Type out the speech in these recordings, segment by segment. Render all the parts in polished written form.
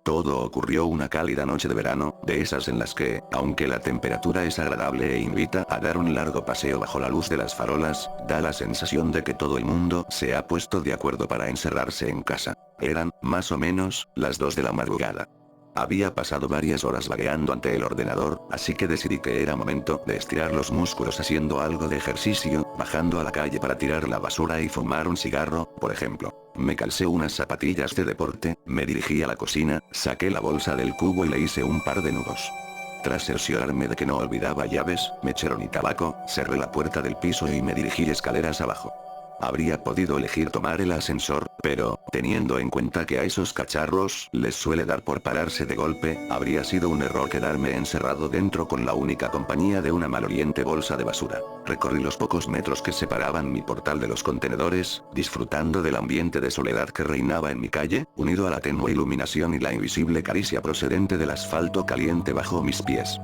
Todo ocurrió una cálida noche de verano, de esas en las que, aunque la temperatura es agradable e invita a dar un largo paseo bajo la luz de las farolas, da la sensación de que todo el mundo se ha puesto de acuerdo para encerrarse en casa. Eran, más o menos, las 2 de la madrugada. Había pasado varias horas vagueando ante el ordenador, así que decidí que era momento de estirar los músculos haciendo algo de ejercicio, bajando a la calle para tirar la basura y fumar un cigarro, por ejemplo. Me calcé unas zapatillas de deporte, me dirigí a la cocina, saqué la bolsa del cubo y le hice un par de nudos. Tras cerciorarme de que no olvidaba llaves, mechero ni tabaco, cerré la puerta del piso y me dirigí escaleras abajo. Habría podido elegir tomar el ascensor, pero, teniendo en cuenta que a esos cacharros les suele dar por pararse de golpe, habría sido un error quedarme encerrado dentro con la única compañía de una maloliente bolsa de basura. Recorrí los pocos metros que separaban mi portal de los contenedores, disfrutando del ambiente de soledad que reinaba en mi calle, unido a la tenue iluminación y la invisible caricia procedente del asfalto caliente bajo mis pies.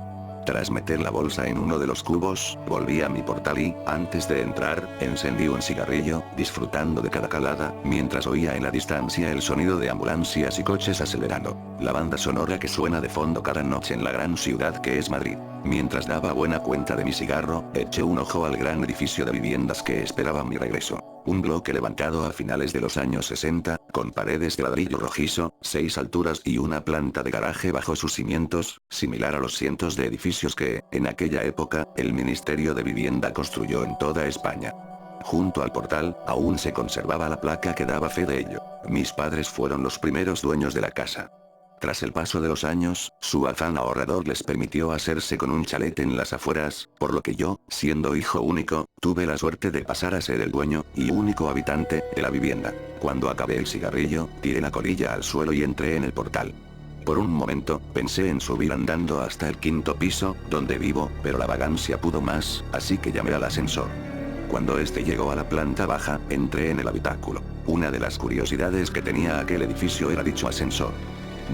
Tras meter la bolsa en uno de los cubos, volví a mi portal y, antes de entrar, encendí un cigarrillo, disfrutando de cada calada, mientras oía en la distancia el sonido de ambulancias y coches acelerando. La banda sonora que suena de fondo cada noche en la gran ciudad que es Madrid. Mientras daba buena cuenta de mi cigarro, eché un ojo al gran edificio de viviendas que esperaba mi regreso. Un bloque levantado a finales de los años 60, con paredes de ladrillo rojizo, 6 alturas y una planta de garaje bajo sus cimientos, similar a los cientos de edificios que, en aquella época, el Ministerio de Vivienda construyó en toda España. Junto al portal, aún se conservaba la placa que daba fe de ello. Mis padres fueron los primeros dueños de la casa. Tras el paso de los años, su afán ahorrador les permitió hacerse con un chalet en las afueras, por lo que yo, siendo hijo único, tuve la suerte de pasar a ser el dueño, y único habitante, de la vivienda. Cuando acabé el cigarrillo, tiré la colilla al suelo y entré en el portal. Por un momento, pensé en subir andando hasta el 5.º piso, donde vivo, pero la vagancia pudo más, así que llamé al ascensor. Cuando este llegó a la planta baja, entré en el habitáculo. Una de las curiosidades que tenía aquel edificio era dicho ascensor.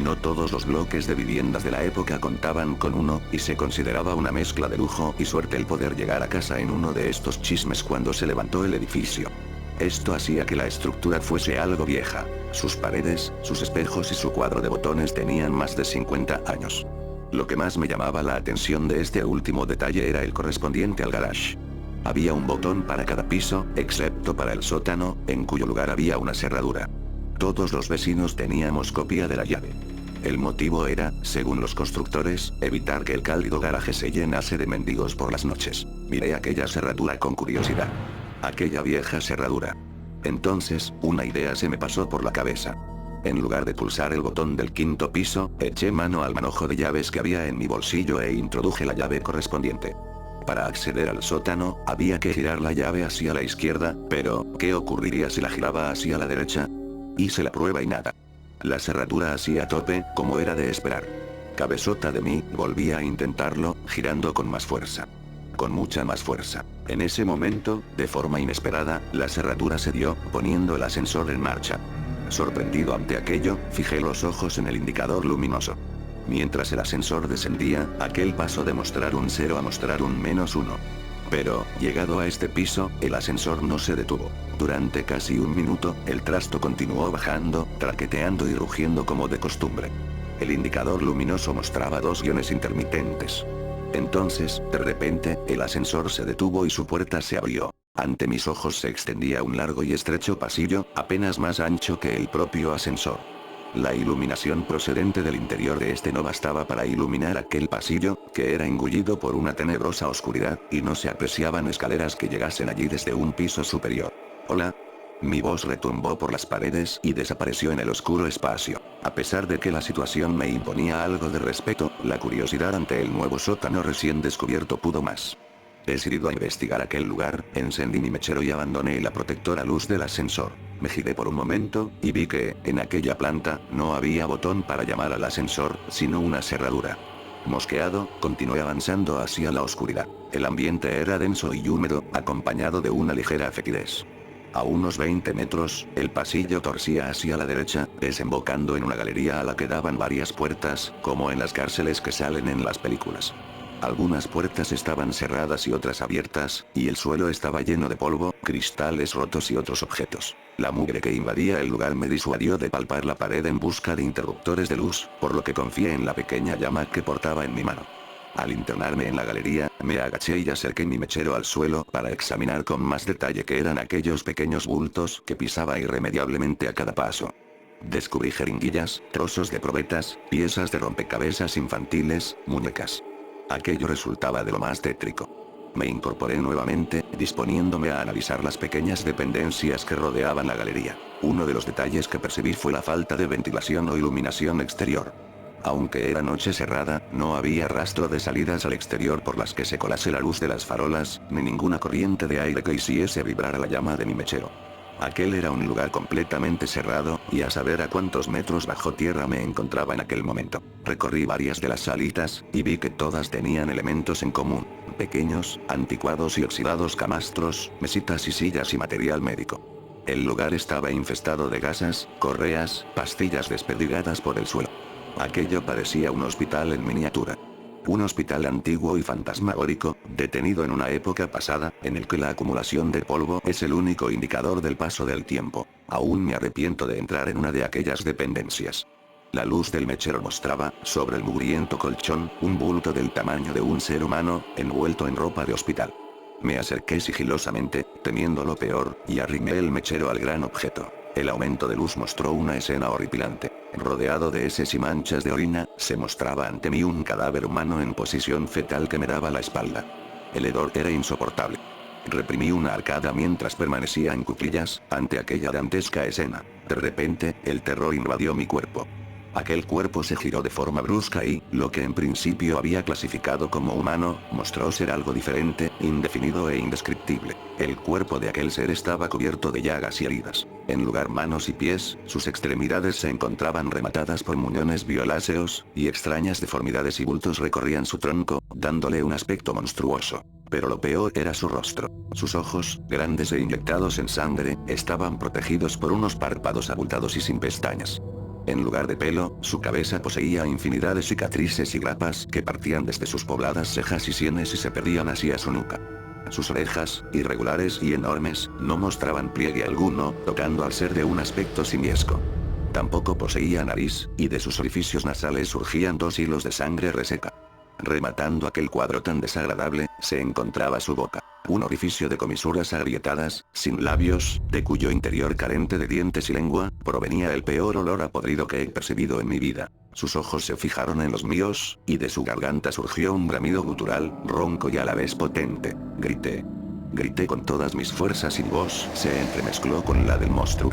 No todos los bloques de viviendas de la época contaban con uno, y se consideraba una mezcla de lujo y suerte el poder llegar a casa en uno de estos chismes cuando se levantó el edificio. Esto hacía que la estructura fuese algo vieja. Sus paredes, sus espejos y su cuadro de botones tenían más de 50 años. Lo que más me llamaba la atención de este último detalle era el correspondiente al garage. Había un botón para cada piso, excepto para el sótano, en cuyo lugar había una cerradura. Todos los vecinos teníamos copia de la llave. El motivo era, según los constructores, evitar que el cálido garaje se llenase de mendigos por las noches. Miré aquella cerradura con curiosidad. Aquella vieja cerradura. Entonces, una idea se me pasó por la cabeza. En lugar de pulsar el botón del 5.º piso, eché mano al manojo de llaves que había en mi bolsillo e introduje la llave correspondiente. Para acceder al sótano, había que girar la llave hacia la izquierda, pero, ¿qué ocurriría si la giraba hacia la derecha? Hice la prueba y nada. La cerradura hacía tope, como era de esperar. Cabezota de mí, volví a intentarlo, girando con más fuerza. Con mucha más fuerza. En ese momento, de forma inesperada, la cerradura se dio, poniendo el ascensor en marcha. Sorprendido ante aquello, fijé los ojos en el indicador luminoso. Mientras el ascensor descendía, aquel paso de mostrar un 0 a mostrar un -1. Pero, llegado a este piso, el ascensor no se detuvo. Durante casi un minuto, el trasto continuó bajando, traqueteando y rugiendo como de costumbre. El indicador luminoso mostraba 2 guiones intermitentes. Entonces, de repente, el ascensor se detuvo y su puerta se abrió. Ante mis ojos se extendía un largo y estrecho pasillo, apenas más ancho que el propio ascensor. La iluminación procedente del interior de este no bastaba para iluminar aquel pasillo, que era engullido por una tenebrosa oscuridad, y no se apreciaban escaleras que llegasen allí desde un piso superior. «Hola». Mi voz retumbó por las paredes y desapareció en el oscuro espacio. A pesar de que la situación me imponía algo de respeto, la curiosidad ante el nuevo sótano recién descubierto pudo más. Decidido a investigar aquel lugar, encendí mi mechero y abandoné la protectora luz del ascensor. Me giré por un momento, y vi que, en aquella planta, no había botón para llamar al ascensor, sino una cerradura. Mosqueado, continué avanzando hacia la oscuridad. El ambiente era denso y húmedo, acompañado de una ligera fetidez. A unos 20 metros, el pasillo torcía hacia la derecha, desembocando en una galería a la que daban varias puertas, como en las cárceles que salen en las películas. Algunas puertas estaban cerradas y otras abiertas, y el suelo estaba lleno de polvo, cristales rotos y otros objetos. La mugre que invadía el lugar me disuadió de palpar la pared en busca de interruptores de luz, por lo que confié en la pequeña llama que portaba en mi mano. Al internarme en la galería, me agaché y acerqué mi mechero al suelo para examinar con más detalle qué eran aquellos pequeños bultos que pisaba irremediablemente a cada paso. Descubrí jeringuillas, trozos de probetas, piezas de rompecabezas infantiles, muñecas. Aquello resultaba de lo más tétrico. Me incorporé nuevamente, disponiéndome a analizar las pequeñas dependencias que rodeaban la galería. Uno de los detalles que percibí fue la falta de ventilación o iluminación exterior. Aunque era noche cerrada, no había rastro de salidas al exterior por las que se colase la luz de las farolas, ni ninguna corriente de aire que hiciese vibrar a la llama de mi mechero. Aquel era un lugar completamente cerrado, y a saber a cuántos metros bajo tierra me encontraba en aquel momento. Recorrí varias de las salitas, y vi que todas tenían elementos en común. Pequeños, anticuados y oxidados camastros, mesitas y sillas y material médico. El lugar estaba infestado de gasas, correas, pastillas desperdigadas por el suelo. Aquello parecía un hospital en miniatura. Un hospital antiguo y fantasmagórico, detenido en una época pasada, en el que la acumulación de polvo es el único indicador del paso del tiempo. Aún me arrepiento de entrar en una de aquellas dependencias. La luz del mechero mostraba, sobre el mugriento colchón, un bulto del tamaño de un ser humano, envuelto en ropa de hospital. Me acerqué sigilosamente, temiendo lo peor, y arrimé el mechero al gran objeto. El aumento de luz mostró una escena horripilante. Rodeado de heces y manchas de orina, se mostraba ante mí un cadáver humano en posición fetal que me daba la espalda. El hedor era insoportable. Reprimí una arcada mientras permanecía en cuclillas, ante aquella dantesca escena. De repente, el terror invadió mi cuerpo. Aquel cuerpo se giró de forma brusca y, lo que en principio había clasificado como humano, mostró ser algo diferente, indefinido e indescriptible. El cuerpo de aquel ser estaba cubierto de llagas y heridas. En lugar manos y pies, sus extremidades se encontraban rematadas por muñones violáceos, y extrañas deformidades y bultos recorrían su tronco, dándole un aspecto monstruoso. Pero lo peor era su rostro. Sus ojos, grandes e inyectados en sangre, estaban protegidos por unos párpados abultados y sin pestañas. En lugar de pelo, su cabeza poseía infinidad de cicatrices y grapas que partían desde sus pobladas cejas y sienes y se perdían hacia su nuca. Sus orejas, irregulares y enormes, no mostraban pliegue alguno, tocando al ser de un aspecto simiesco. Tampoco poseía nariz, y de sus orificios nasales surgían 2 hilos de sangre reseca. Rematando aquel cuadro tan desagradable, se encontraba su boca. Un orificio de comisuras agrietadas, sin labios, de cuyo interior carente de dientes y lengua, provenía el peor olor a podrido que he percibido en mi vida. Sus ojos se fijaron en los míos, y de su garganta surgió un bramido gutural, ronco y a la vez potente. Grité. Grité con todas mis fuerzas y mi voz se entremezcló con la del monstruo.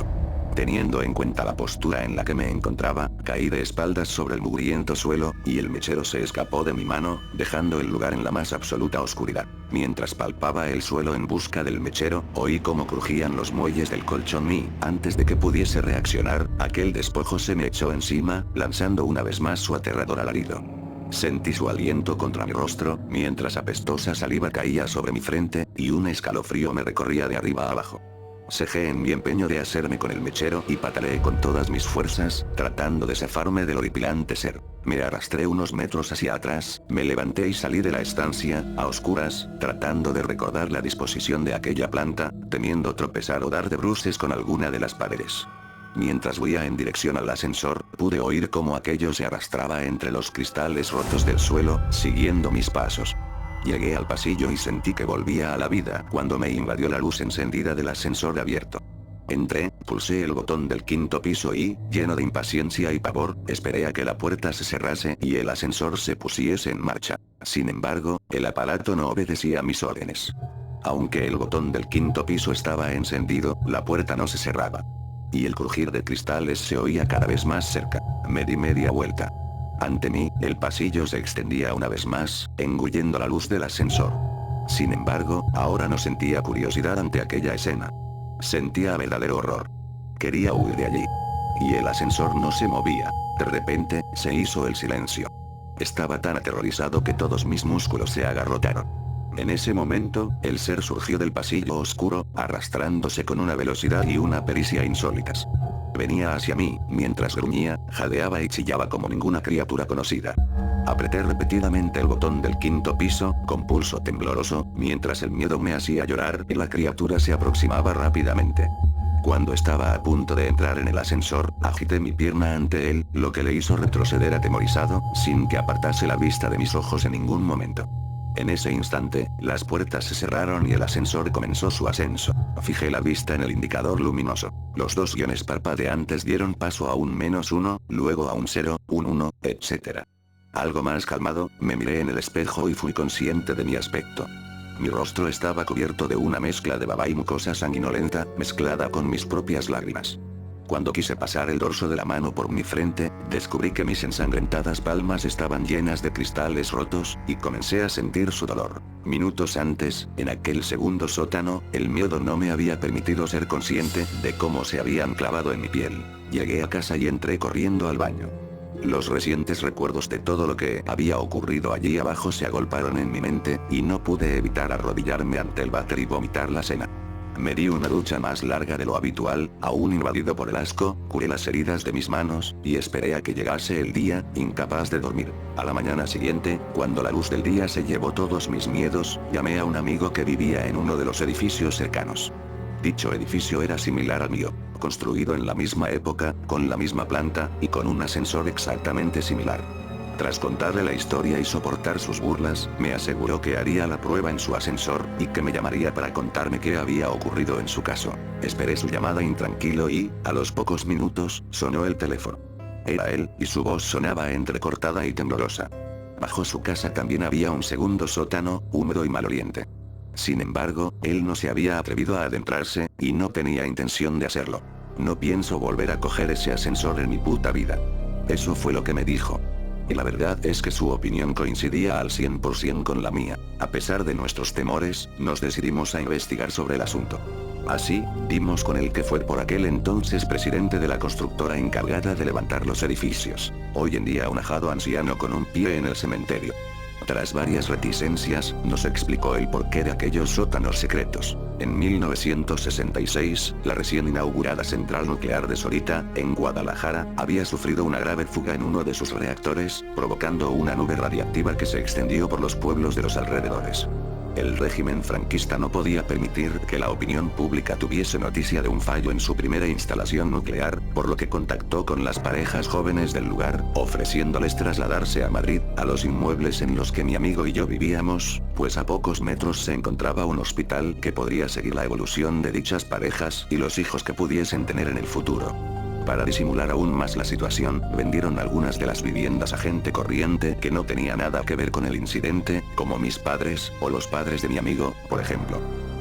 Teniendo en cuenta la postura en la que me encontraba, caí de espaldas sobre el mugriento suelo, y el mechero se escapó de mi mano, dejando el lugar en la más absoluta oscuridad. Mientras palpaba el suelo en busca del mechero, oí cómo crujían los muelles del colchón y, antes de que pudiese reaccionar, aquel despojo se me echó encima, lanzando una vez más su aterrador alarido. Sentí su aliento contra mi rostro, mientras apestosa saliva caía sobre mi frente, y un escalofrío me recorría de arriba a abajo. Cejé en mi empeño de hacerme con el mechero y pataleé con todas mis fuerzas, tratando de zafarme del horripilante ser. Me arrastré unos metros hacia atrás, me levanté y salí de la estancia, a oscuras, tratando de recordar la disposición de aquella planta, temiendo tropezar o dar de bruces con alguna de las paredes. Mientras huía en dirección al ascensor, pude oír cómo aquello se arrastraba entre los cristales rotos del suelo, siguiendo mis pasos. Llegué al pasillo y sentí que volvía a la vida cuando me invadió la luz encendida del ascensor abierto. Entré, pulsé el botón del 5.º piso y, lleno de impaciencia y pavor, esperé a que la puerta se cerrase y el ascensor se pusiese en marcha. Sin embargo, el aparato no obedecía mis órdenes. Aunque el botón del 5.º piso estaba encendido, la puerta no se cerraba. Y el crujir de cristales se oía cada vez más cerca. Me di media vuelta. Ante mí, el pasillo se extendía una vez más, engullendo la luz del ascensor. Sin embargo, ahora no sentía curiosidad ante aquella escena. Sentía verdadero horror. Quería huir de allí. Y el ascensor no se movía. De repente, se hizo el silencio. Estaba tan aterrorizado que todos mis músculos se agarrotaron. En ese momento, el ser surgió del pasillo oscuro, arrastrándose con una velocidad y una pericia insólitas. Venía hacia mí, mientras gruñía, jadeaba y chillaba como ninguna criatura conocida. Apreté repetidamente el botón del quinto piso, con pulso tembloroso, mientras el miedo me hacía llorar y la criatura se aproximaba rápidamente. Cuando estaba a punto de entrar en el ascensor, agité mi pierna ante él, lo que le hizo retroceder atemorizado, sin que apartase la vista de mis ojos en ningún momento. En ese instante, las puertas se cerraron y el ascensor comenzó su ascenso. Fijé la vista en el indicador luminoso. Los dos guiones parpadeantes dieron paso a un -1, luego a un 0, un 1, etc. Algo más calmado, me miré en el espejo y fui consciente de mi aspecto. Mi rostro estaba cubierto de una mezcla de baba y mucosa sanguinolenta, mezclada con mis propias lágrimas. Cuando quise pasar el dorso de la mano por mi frente, descubrí que mis ensangrentadas palmas estaban llenas de cristales rotos, y comencé a sentir su dolor. Minutos antes, en aquel segundo sótano, el miedo no me había permitido ser consciente de cómo se habían clavado en mi piel. Llegué a casa y entré corriendo al baño. Los recientes recuerdos de todo lo que había ocurrido allí abajo se agolparon en mi mente, y no pude evitar arrodillarme ante el váter y vomitar la cena. Me di una ducha más larga de lo habitual, aún invadido por el asco, curé las heridas de mis manos, y esperé a que llegase el día, incapaz de dormir. A la mañana siguiente, cuando la luz del día se llevó todos mis miedos, llamé a un amigo que vivía en uno de los edificios cercanos. Dicho edificio era similar al mío, construido en la misma época, con la misma planta, y con un ascensor exactamente similar. Tras contarle la historia y soportar sus burlas, me aseguró que haría la prueba en su ascensor, y que me llamaría para contarme qué había ocurrido en su caso. Esperé su llamada intranquilo y, a los pocos minutos, sonó el teléfono. Era él, y su voz sonaba entrecortada y temblorosa. Bajo su casa también había un segundo sótano, húmedo y maloliente. Sin embargo, él no se había atrevido a adentrarse, y no tenía intención de hacerlo. No pienso volver a coger ese ascensor en mi puta vida. Eso fue lo que me dijo. Y la verdad es que su opinión coincidía al 100% con la mía. A pesar de nuestros temores, nos decidimos a investigar sobre el asunto. Así, dimos con el que fue por aquel entonces presidente de la constructora encargada de levantar los edificios. Hoy en día un ajado anciano con un pie en el cementerio. Tras varias reticencias, nos explicó el porqué de aquellos sótanos secretos. En 1966, la recién inaugurada central nuclear de Sorita, en Guadalajara, había sufrido una grave fuga en uno de sus reactores, provocando una nube radiactiva que se extendió por los pueblos de los alrededores. El régimen franquista no podía permitir que la opinión pública tuviese noticia de un fallo en su primera instalación nuclear, por lo que contactó con las parejas jóvenes del lugar, ofreciéndoles trasladarse a Madrid, a los inmuebles en los que mi amigo y yo vivíamos, pues a pocos metros se encontraba un hospital que podría seguir la evolución de dichas parejas y los hijos que pudiesen tener en el futuro. Para disimular aún más la situación, vendieron algunas de las viviendas a gente corriente que no tenía nada que ver con el incidente, como mis padres, o los padres de mi amigo, por ejemplo.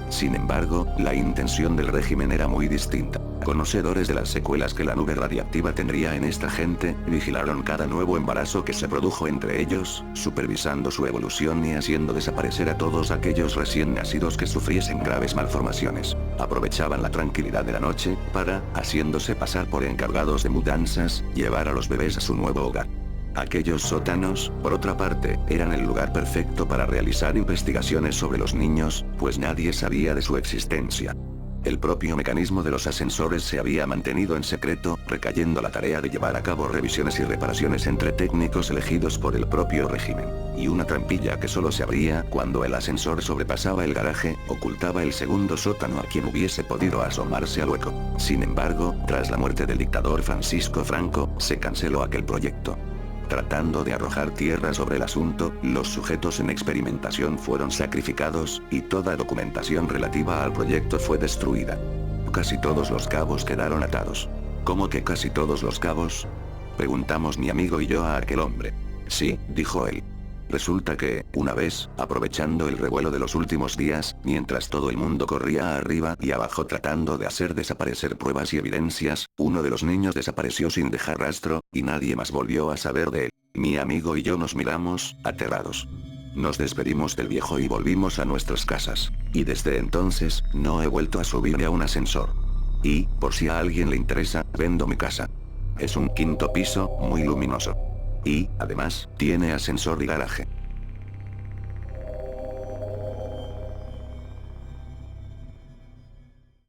Sin embargo, la intención del régimen era muy distinta. Conocedores de las secuelas que la nube radiactiva tendría en esta gente, vigilaron cada nuevo embarazo que se produjo entre ellos, supervisando su evolución y haciendo desaparecer a todos aquellos recién nacidos que sufriesen graves malformaciones. Aprovechaban la tranquilidad de la noche, para, haciéndose pasar por encargados de mudanzas, llevar a los bebés a su nuevo hogar. Aquellos sótanos, por otra parte, eran el lugar perfecto para realizar investigaciones sobre los niños, pues nadie sabía de su existencia. El propio mecanismo de los ascensores se había mantenido en secreto, recayendo la tarea de llevar a cabo revisiones y reparaciones entre técnicos elegidos por el propio régimen. Y una trampilla que solo se abría cuando el ascensor sobrepasaba el garaje, ocultaba el segundo sótano a quien hubiese podido asomarse al hueco. Sin embargo, tras la muerte del dictador Francisco Franco, se canceló aquel proyecto. Tratando de arrojar tierra sobre el asunto, los sujetos en experimentación fueron sacrificados, y toda documentación relativa al proyecto fue destruida. Casi todos los cabos quedaron atados. ¿Cómo que casi todos los cabos? Preguntamos mi amigo y yo a aquel hombre. Sí, dijo él. Resulta que, una vez, aprovechando el revuelo de los últimos días, mientras todo el mundo corría arriba y abajo tratando de hacer desaparecer pruebas y evidencias, uno de los niños desapareció sin dejar rastro, y nadie más volvió a saber de él. Mi amigo y yo nos miramos, aterrados. Nos despedimos del viejo y volvimos a nuestras casas. Y desde entonces, no he vuelto a subirme a un ascensor. Y, por si a alguien le interesa, vendo mi casa. Es un quinto piso, muy luminoso. Y, además, tiene ascensor y garaje.